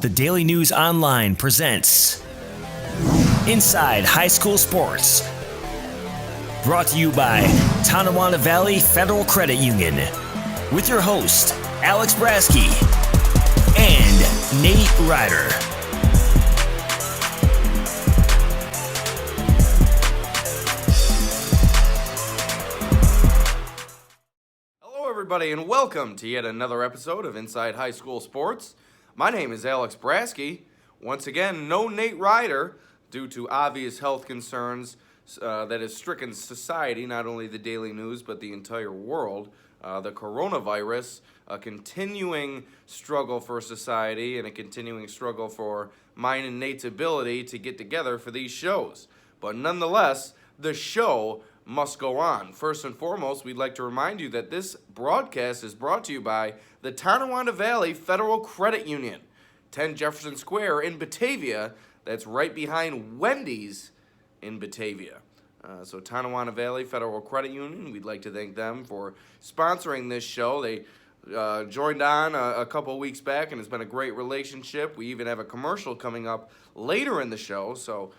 The Daily News Online presents Inside High School Sports. Brought to you by Tonawanda Valley Federal Credit Union. With your host, Alex Brasky and Nate Ryder. Hello, everybody, and welcome to yet another episode of Inside High School Sports. My name is Alex Brasky. Once again, no Nate Ryder due to obvious health concerns that has stricken society, not only the Daily News, but the entire world. The coronavirus, a continuing struggle for society and a continuing struggle for mine and Nate's ability to get together for these shows. But nonetheless, the show must go on. First and foremost, we'd like to remind you that this broadcast is brought to you by the Tonawanda Valley Federal Credit Union, 10 Jefferson Square in Batavia. That's right behind Wendy's in Batavia. So Tonawanda Valley Federal Credit Union, we'd like to thank them for sponsoring this show. They joined on a couple of weeks back, and it's been a great relationship. We even have a commercial coming up later in the show, so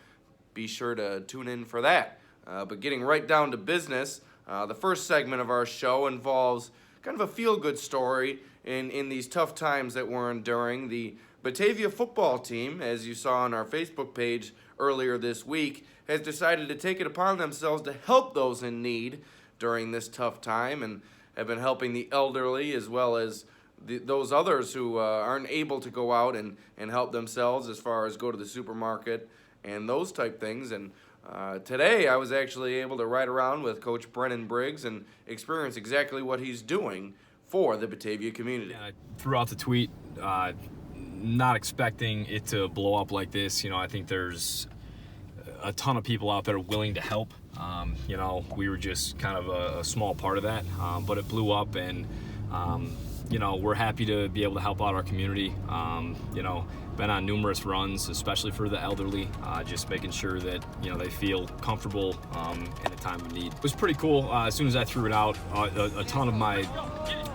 be sure to tune in for that. But getting right down to business, the first segment of our show involves kind of a feel-good story in these tough times that we're enduring. The Batavia football team, as you saw on our Facebook page earlier this week, has decided to take it upon themselves to help those in need during this tough time and have been helping the elderly as well as those others who aren't able to go out and help themselves as far as go to the supermarket and those type things. And today I was actually able to ride around with Coach Brennan Briggs and experience exactly what he's doing for the Batavia community. Yeah, I threw out the tweet, not expecting it to blow up like this. I think there's a ton of people out there willing to help. We were just kind of a small part of that, but it blew up, and we're happy to be able to help out our community. Been on numerous runs, especially for the elderly, just making sure that they feel comfortable in a time of need. It was pretty cool. As soon as I threw it out, a ton of my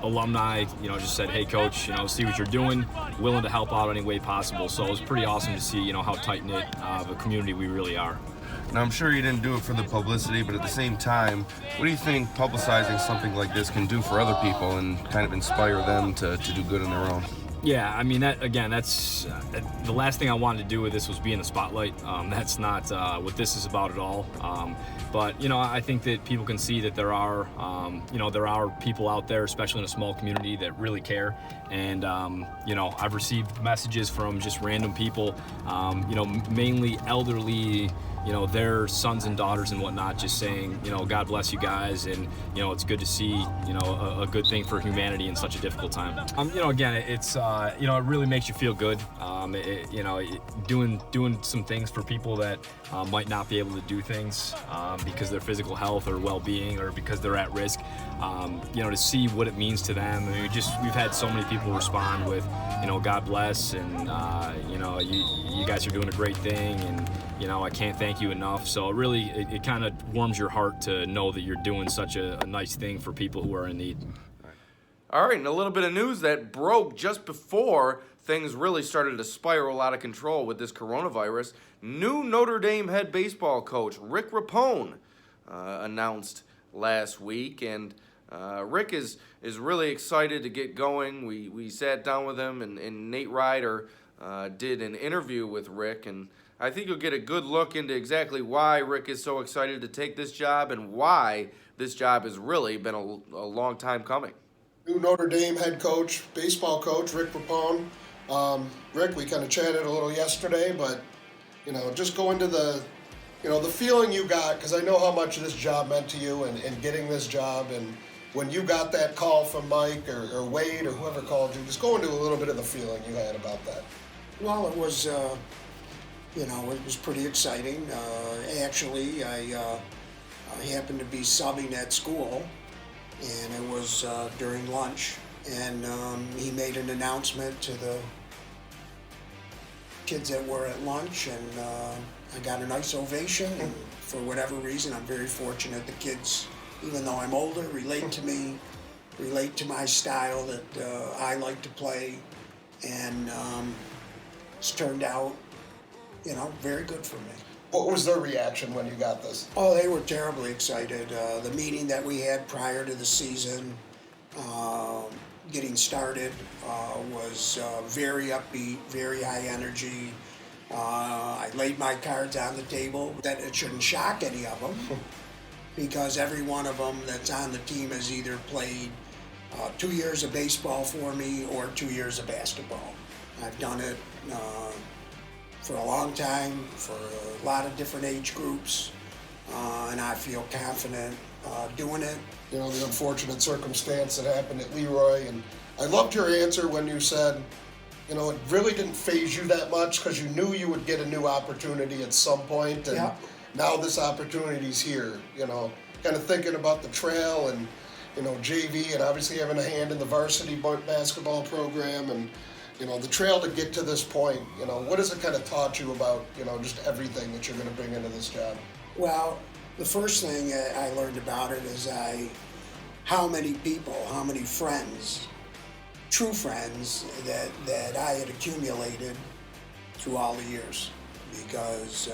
alumni, just said, "Hey, Coach, see what you're doing, willing to help out any way possible." So it was pretty awesome to see, how tight-knit of a community we really are. Now, I'm sure you didn't do it for the publicity, but at the same time, what do you think publicizing something like this can do for other people and kind of inspire them to do good on their own? Yeah, I mean, that's the last thing I wanted to do with this was be in the spotlight. That's not what this is about at all. But I think that people can see that there are people out there, especially in a small community, that really care. And I've received messages from just random people, mainly elderly, their sons and daughters and whatnot, just saying, God bless you guys, and it's good to see, a good thing for humanity in such a difficult time. Again, it's it really makes you feel good. Doing some things for people that might not be able to do things because of their physical health or well-being, or because they're at risk. To see what it means to them. I mean, we've had so many people respond with, God bless, and you guys are doing a great thing, and I can't thank you enough. So really, it kind of warms your heart to know that you're doing such a nice thing for people who are in need. All right, and a little bit of news that broke just before things really started to spiral out of control with this coronavirus. New Notre Dame head baseball coach Rick Rapone announced last week, and Rick is really excited to get going. We sat down with him, and Nate Ryder did an interview with Rick, and I think you'll get a good look into exactly why Rick is so excited to take this job and why this job has really been a long time coming. New Notre Dame head coach, baseball coach, Rick Rapone. Rick, we kind of chatted a little yesterday, but, just go into the feeling you got, because I know how much this job meant to you and getting this job, and when you got that call from Mike or Wade or whoever called you, just go into a little bit of the feeling you had about that. Well, it was, it was pretty exciting. Actually, I happened to be subbing at school, and it was during lunch, and he made an announcement to the kids that were at lunch, and I got a nice ovation, and for whatever reason, I'm very fortunate the kids, even though I'm older, relate to me, relate to my style that I like to play, and it's turned out, very good for me. What was their reaction when you got this? Oh, they were terribly excited. The meeting that we had prior to the season getting started was very upbeat, very high energy. I laid my cards on the table. That it shouldn't shock any of them because every one of them that's on the team has either played 2 years of baseball for me or 2 years of basketball. I've done it for a long time, for a lot of different age groups, and I feel confident doing it. The unfortunate circumstance that happened at Leroy, and I loved your answer when you said, it really didn't faze you that much because you knew you would get a new opportunity at some point, and now this opportunity's here, kind of thinking about the trail and, JV, and obviously having a hand in the varsity basketball program, and the trail to get to this point, what has it kind of taught you about, just everything that you're going to bring into this job? Well, the first thing I learned about it is how many people, how many friends, true friends that I had accumulated through all the years, because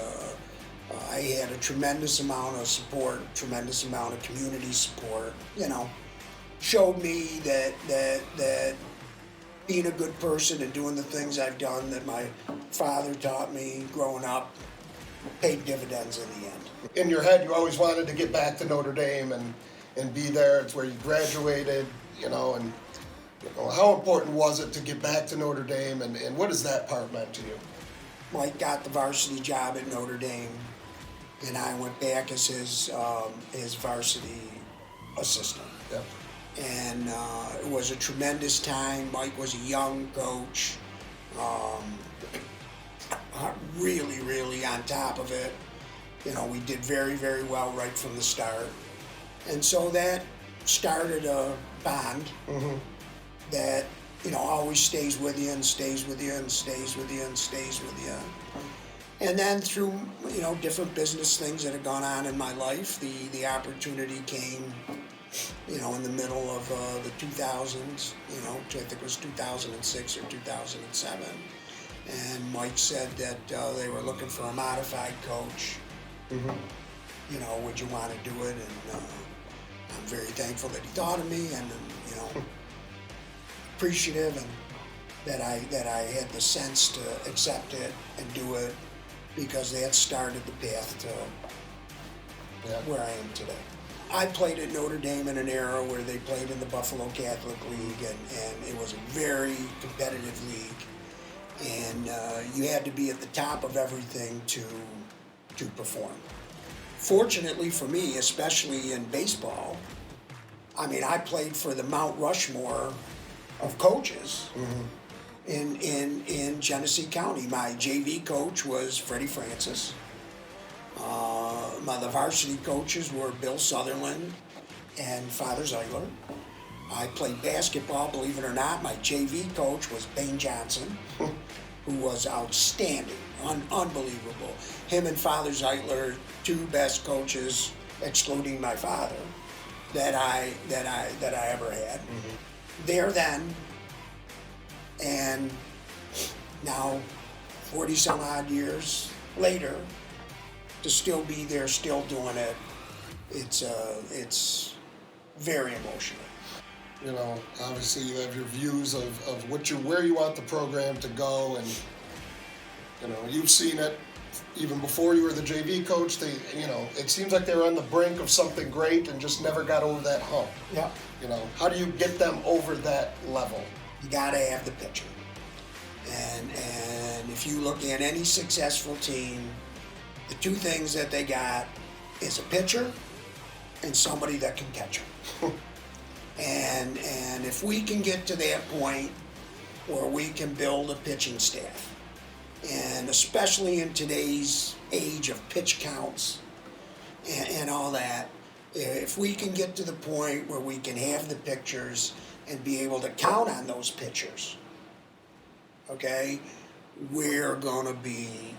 I had a tremendous amount of support, tremendous amount of community support, showed me that being a good person and doing the things I've done that my father taught me growing up paid dividends in the end. In your head, you always wanted to get back to Notre Dame and be there. It's where you graduated, and how important was it to get back to Notre Dame, and what has that part meant to you? Mike got the varsity job at Notre Dame, and I went back as his varsity assistant. Yep. And it was a tremendous time. Mike was a young coach, really, really on top of it. We did very, very well right from the start. And so that started a bond that, always stays with you and stays with you and stays with you and stays with you. And then through, different business things that had gone on in my life, the opportunity came, in the middle of the 2000s, I think it was 2006 or 2007. And Mike said that they were looking for a modified coach. Would you want to do it? And I'm very thankful that he thought of me, and appreciative, and that I had the sense to accept it and do it, because that started the path to where I am today. I played at Notre Dame in an era where they played in the Buffalo Catholic League, and it was a very competitive league, and you had to be at the top of everything to perform. Fortunately for me, especially in baseball, I played for the Mount Rushmore of coaches in Genesee County. My JV coach was Freddie Francis. The varsity coaches were Bill Sutherland and Father Zeitler. I played basketball, believe it or not. My JV coach was Bane Johnson, who was outstanding, unbelievable. Him and Father Zeitler, two best coaches, excluding my father, that I ever had. There then, and now 40 some odd years later, to still be there, still doing it, it's very emotional. Obviously you have your views of where you want the program to go, and you've seen it even before you were the JV coach. It seems like they were on the brink of something great and just never got over that hump. Yeah. How do you get them over that level? You gotta have the pitcher. And if you look at any successful team, the two things that they got is a pitcher and somebody that can catch them. And if we can get to that point where we can build a pitching staff, and especially in today's age of pitch counts and all that, if we can get to the point where we can have the pitchers and be able to count on those pitchers, okay, we're going to be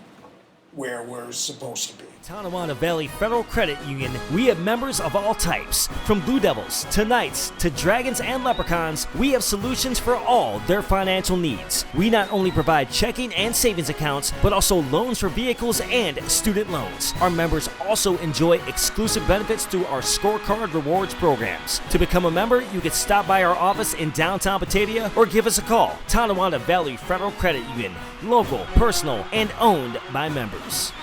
where we're supposed to be. Tonawanda Valley Federal Credit Union, we have members of all types. From Blue Devils to Knights to Dragons and Leprechauns, we have solutions for all their financial needs. We not only provide checking and savings accounts, but also loans for vehicles and student loans. Our members also enjoy exclusive benefits through our scorecard rewards programs. To become a member, you can stop by our office in downtown Batavia or give us a call. Tonawanda Valley Federal Credit Union, local, personal, and owned by members.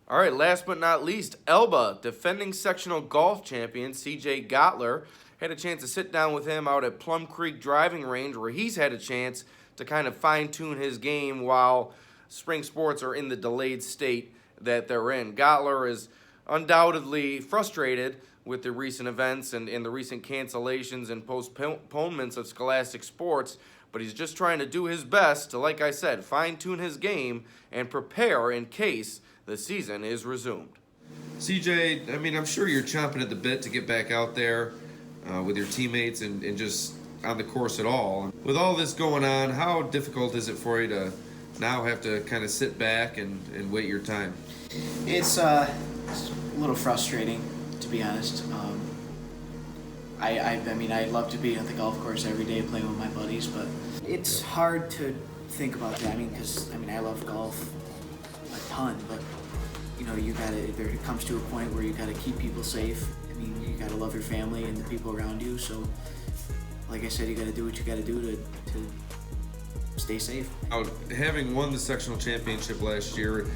All right, last but not least, Elba, defending sectional golf champion CJ Gottler, had a chance to sit down with him out at Plum Creek Driving Range, where he's had a chance to kind of fine-tune his game while spring sports are in the delayed state that they're in. Gottler is undoubtedly frustrated with the recent events and the recent cancellations and postponements of scholastic sports, but he's just trying to do his best to, like I said, fine-tune his game and prepare in case the season is resumed. CJ, I mean, I'm sure you're chomping at the bit to get back out there with your teammates and just on the course at all. With all this going on, how difficult is it for you to now have to kind of sit back and wait your time? It's a little frustrating, to be honest. I mean, I'd love to be at the golf course every day playing with my buddies, but it's hard to think about that. I mean, because I love golf a ton, but you know, there comes to a point where you gotta keep people safe. I mean, you gotta love your family and the people around you. So, like I said, you gotta do what you gotta do to stay safe. Having won the sectional championship last year,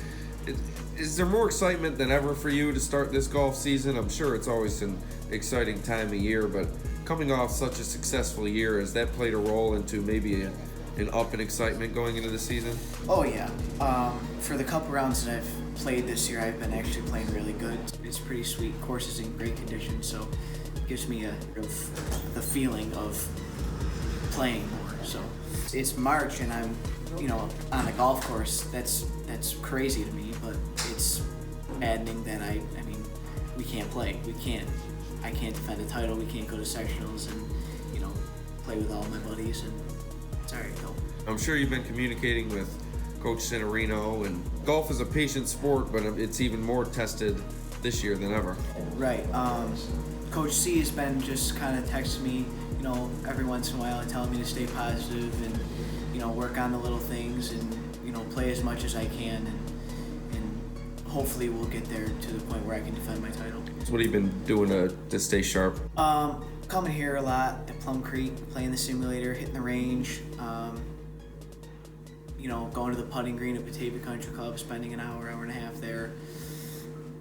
is there more excitement than ever for you to start this golf season? I'm sure it's always an exciting time of year, but coming off such a successful year, has that played a role into maybe an up in excitement going into the season? Oh yeah. For the couple rounds that I've played this year, I've been actually playing really good. It's pretty sweet. Course is in great condition, so it gives me the feeling of playing more. So it's March and I'm, on a golf course. That's crazy to me, but it's maddening that I mean, we can't play. I can't defend the title. We can't go to sectionals and play with all my buddies, and it's all right though. I'm sure you've been communicating with Coach Cinerino, and golf is a patient sport, but it's even more tested this year than ever. Right. Coach C has been just kind of texting me, every once in a while and telling me to stay positive and, work on the little things and, play as much as I can and hopefully we'll get there to the point where I can defend my title. So what have you been doing to stay sharp? Coming here a lot at Plum Creek, playing the simulator, hitting the range, going to the putting green at Batavia Country Club, spending an hour and a half there,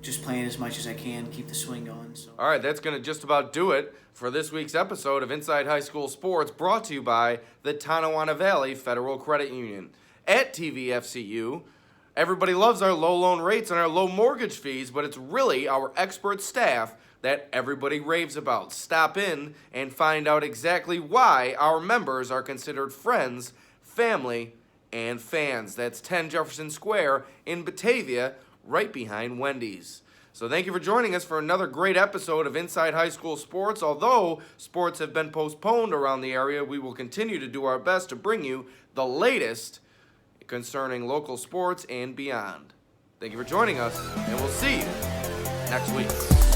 just playing as much as I can, keep the swing going. So. All right, that's going to just about do it for this week's episode of Inside High School Sports, brought to you by the Tonawanda Valley Federal Credit Union. At TVFCU, everybody loves our low loan rates and our low mortgage fees, but it's really our expert staff that everybody raves about. Stop in and find out exactly why our members are considered friends, family, and fans. That's 10 Jefferson Square in Batavia, right behind Wendy's. So thank you for joining us for another great episode of Inside High School Sports. Although sports have been postponed around the area, we will continue to do our best to bring you the latest concerning local sports and beyond. Thank you for joining us, and we'll see you next week.